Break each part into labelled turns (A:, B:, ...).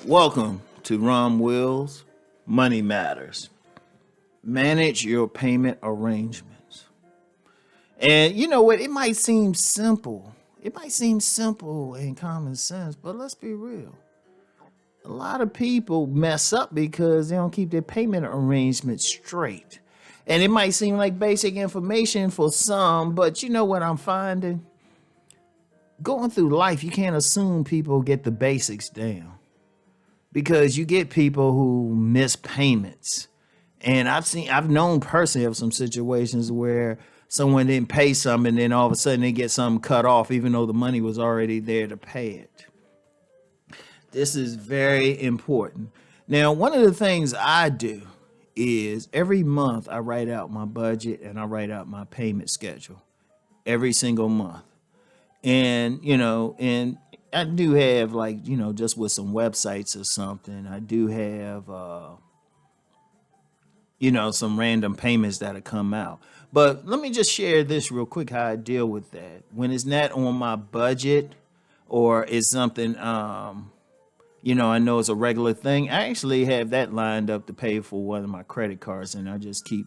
A: Welcome to Rom Wills. Money Matters. Manage your payment arrangements. And you know what? It might seem simple. It might seem simple and common sense, but let's be real. A lot of people mess up because they don't keep their payment arrangements straight. And it might seem like basic information for some, but you know what I'm finding? Going through life, you can't assume people get the basics down because you get people who miss payments. And I've known personally of some situations where someone didn't pay something and then all of a sudden they get something cut off even though the money was already there to pay it. This is very important. Now, one of the things I do is every month I write out my budget and I write out my payment schedule every single month. And I do have, like, just with some websites or something, I do have some random payments that'll come out. But let me just share this real quick how I deal with that. When it's not on my budget or it's something I know it's a regular thing, I actually have that lined up to pay for one of my credit cards, and I just I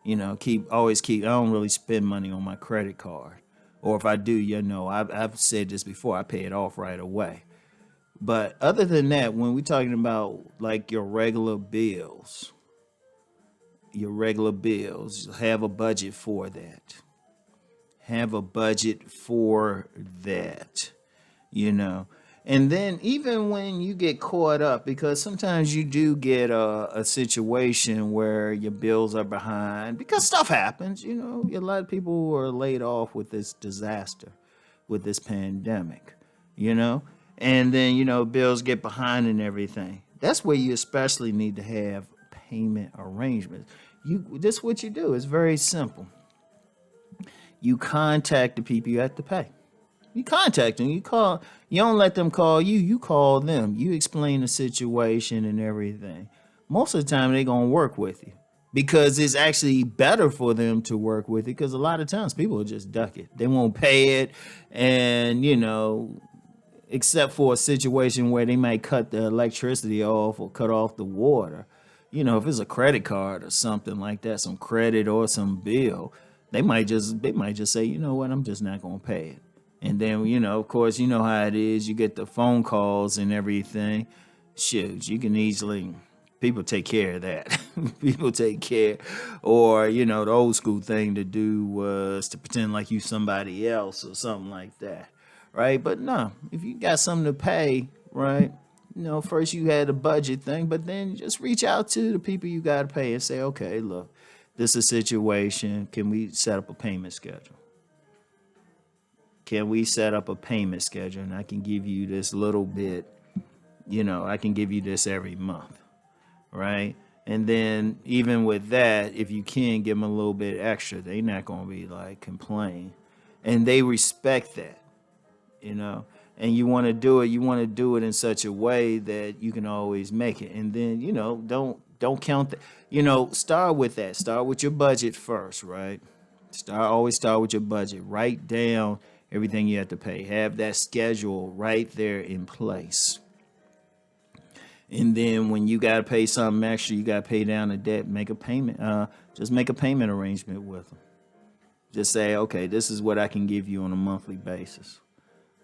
A: don't really spend money on my credit card. Or if I do, I've said this before, I pay it off right away. But other than that, when we're talking about like your regular bills, have a budget for that. Have a budget for that, you know. And then even when you get caught up, because sometimes you do get a situation where your bills are behind because stuff happens, a lot of people who are laid off with this disaster, with this pandemic, you know, and then, bills get behind and everything. That's where you especially need to have payment arrangements. This is what you do. It's very simple. You contact the people you have to pay. You contact them. You call. You don't let them call you. You call them. You explain the situation and everything. Most of the time, they're gonna work with you because it's actually better for them to work with you. Because a lot of times, people will just duck it. They won't pay it, and except for a situation where they might cut the electricity off or cut off the water. If it's a credit card or something like that, some credit or some bill, they might just say, you know what, I'm just not gonna pay it. And then, of course, you know how it is. You get the phone calls and everything. Shoot, you can easily, people take care of that. People take care. Or, the old school thing to do was to pretend like you somebody else or something like that. Right? But no, if you got something to pay, right? First you had a budget thing, but then just reach out to the people you got to pay and say, okay, look, this is a situation. Can we set up a payment schedule? Can we set up a payment schedule? And I can give you this little bit, I can give you this every month, right? And then even with that, if you can give them a little bit extra, they're not going to be like complain. And they respect that, and you want to do it in such a way that you can always make it. And then, don't count that, start with that. Start with your budget first, right? Always start with your budget. Write down everything you have to pay. Have that schedule right there in place. And then when you got to pay something extra, you got to pay down the debt, make a payment. Just make a payment arrangement with them. Just say, okay, this is what I can give you on a monthly basis.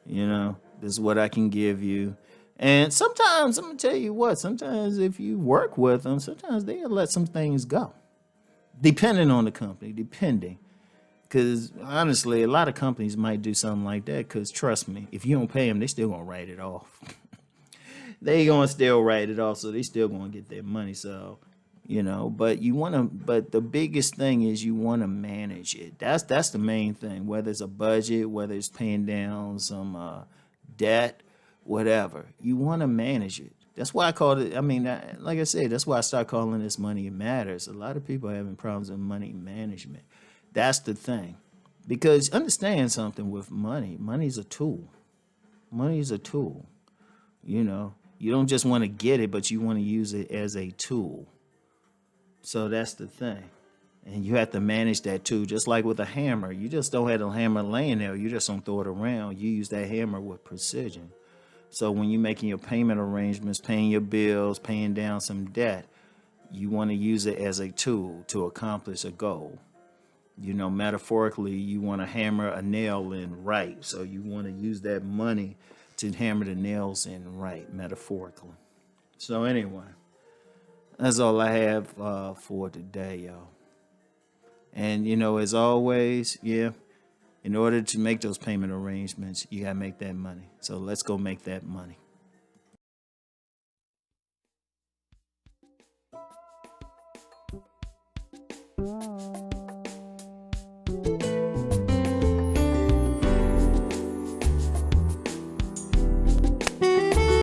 A: This is what I can give you. And sometimes, I'm going to tell you what, sometimes if you work with them, sometimes they'll let some things go. Depending on the company, Because honestly, a lot of companies might do something like that because trust me, if you don't pay them, they still going to write it off. They going to still write it off, so they still going to get their money. So, but the biggest thing is you want to manage it. That's the main thing, whether it's a budget, whether it's paying down some debt, whatever. You want to manage it. That's why I called it, like I said, that's why I started calling this Money Matters. A lot of people are having problems with money management. That's the thing. Because understand something with money. Money's a tool. Money is a tool. You don't just want to get it, but you want to use it as a tool. So that's the thing. And you have to manage that too. Just like with a hammer. You just don't have a hammer laying there. You just don't throw it around. You use that hammer with precision. So when you're making your payment arrangements, paying your bills, paying down some debt, you want to use it as a tool to accomplish a goal. Metaphorically, you want to hammer a nail in right. So you want to use that money to hammer the nails in right, metaphorically. So anyway, that's all I have for today, y'all. And as always, yeah, in order to make those payment arrangements, you gotta make that money. So let's go make that money.